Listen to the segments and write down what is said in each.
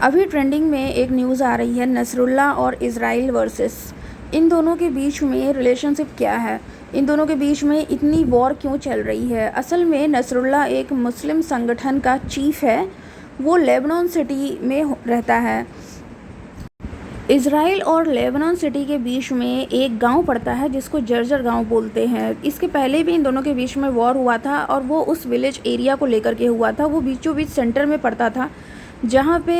अभी ट्रेंडिंग में एक न्यूज़ आ रही है नसरुल्ला और इज़राइल वर्सेस। इन दोनों के बीच में रिलेशनशिप क्या है, इन दोनों के बीच में इतनी वॉर क्यों चल रही है। असल में नसरुल्ला एक मुस्लिम संगठन का चीफ है, वो लेबनान सिटी में रहता है। इज़राइल और लेबनान सिटी के बीच में एक गांव पड़ता है जिसको जर्जर गांव बोलते हैं। इसके पहले भी इन दोनों के बीच में वॉर हुआ था और वो उस विलेज एरिया को लेकर के हुआ था। वो बीचों बीच सेंटर में पड़ता था जहाँ पे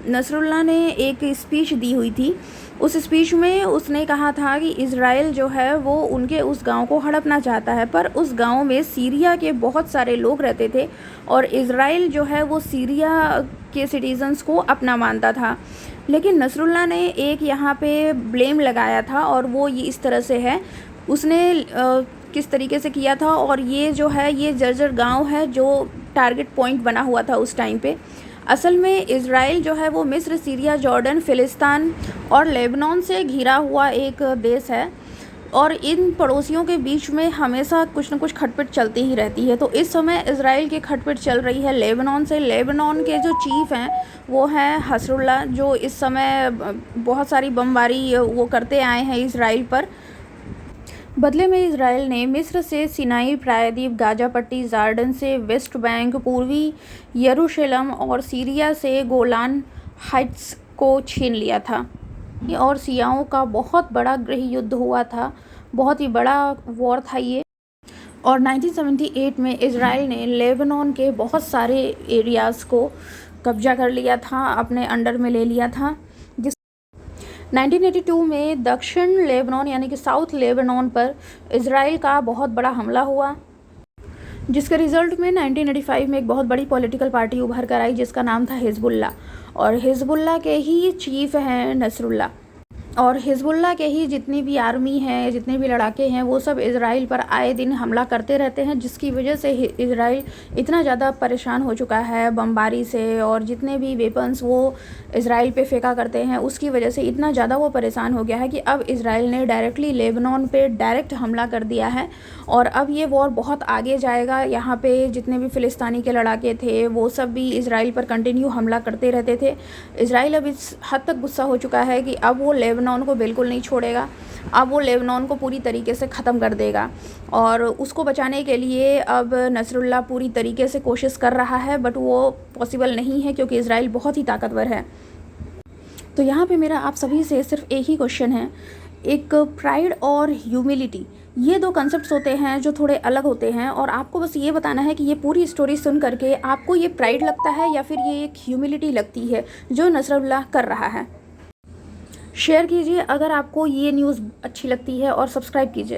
नसरुल्ला ने एक स्पीच दी हुई थी। उस स्पीच में उसने कहा था कि इज़राइल जो है वो उनके उस गांव को हड़पना चाहता है, पर उस गांव में सीरिया के बहुत सारे लोग रहते थे और इज़राइल जो है वो सीरिया के सिटीजन्स को अपना मानता था। लेकिन नसरुल्ला ने एक यहाँ पे ब्लेम लगाया था और वो ये इस तरह से है, उसने किस तरीके से किया था। और ये जो है ये जर्जर गांव है जो टारगेट पॉइंट बना हुआ था उस टाइम पे। असल में इज़राइल जो है वो मिस्र, सीरिया, जॉर्डन, फ़िलिस्तीन और लेबनान से घिरा हुआ एक देश है और इन पड़ोसियों के बीच में हमेशा कुछ न कुछ खटपट चलती ही रहती है। तो इस समय इज़राइल की खटपट चल रही है लेबनान से। लेबनान के जो चीफ़ हैं वो हैं हसरुल्ला, जो इस समय बहुत सारी बमबारी वो करते आए हैं इज़राइल पर। बदले में इज़राइल ने मिस्र से सिनाई प्रायद्वीप, गाज़ा पट्टी, जॉर्डन से वेस्ट बैंक, पूर्वी यरूशलेम और सीरिया से गोलान हाइट्स को छीन लिया था। और सियाओं का बहुत बड़ा गृह युद्ध हुआ था, बहुत ही बड़ा वॉर था ये। और 1978 में इज़राइल ने लेबनान के बहुत सारे एरियाज़ को कब्जा कर लिया था, अपने अंडर में ले लिया था। 1982 में दक्षिण लेबनान यानी कि साउथ लेबनान पर इज़राइल का बहुत बड़ा हमला हुआ, जिसके रिज़ल्ट में 1985 में एक बहुत बड़ी पॉलिटिकल पार्टी उभर कर आई जिसका नाम था हिज़्बुल्लाह। और हिज़्बुल्लाह के ही चीफ़ हैं नसरुल्ला। और हिज़्बुल्लाह के ही जितनी भी आर्मी हैं, जितने भी लड़ाके हैं, वो सब इज़राइल पर आए दिन हमला करते रहते हैं, जिसकी वजह से इज़राइल इतना ज़्यादा परेशान हो चुका है बमबारी से। और जितने भी वेपन्स वो इज़राइल पे फेंका करते हैं उसकी वजह से इतना ज़्यादा वो परेशान हो गया है कि अब इज़राइल ने डायरेक्टली लेबनान पे डायरेक्ट हमला कर दिया है। और अब ये वॉर बहुत आगे जाएगा। यहाँ पे जितने भी फ़िलिस्तीनी के लड़ाके थे वो सब भी इज़राइल पर कंटिन्यू हमला करते रहते थे। इज़राइल अब इस हद तक गुस्सा हो चुका है कि अब वो लेबनान को बिल्कुल नहीं छोड़ेगा, अब वो लेबनान को पूरी तरीके से ख़त्म कर देगा। और उसको बचाने के लिए अब नसरुल्ला पूरी तरीके से कोशिश कर रहा है, बट वो पॉसिबल नहीं है क्योंकि इज़राइल बहुत ही ताकतवर है। तो यहाँ पे मेरा आप सभी से सिर्फ एक ही क्वेश्चन है, एक प्राइड और ह्यूमिलिटी, ये दो कंसेप्ट्स होते हैं जो थोड़े अलग होते हैं, और आपको बस ये बताना है कि ये पूरी स्टोरी सुन करके आपको ये प्राइड लगता है या फिर ये एक ह्यूमिलिटी लगती है जो नसरुल्ला कर रहा है। शेयर कीजिए अगर आपको ये न्यूज़ अच्छी लगती है और सब्सक्राइब कीजिए।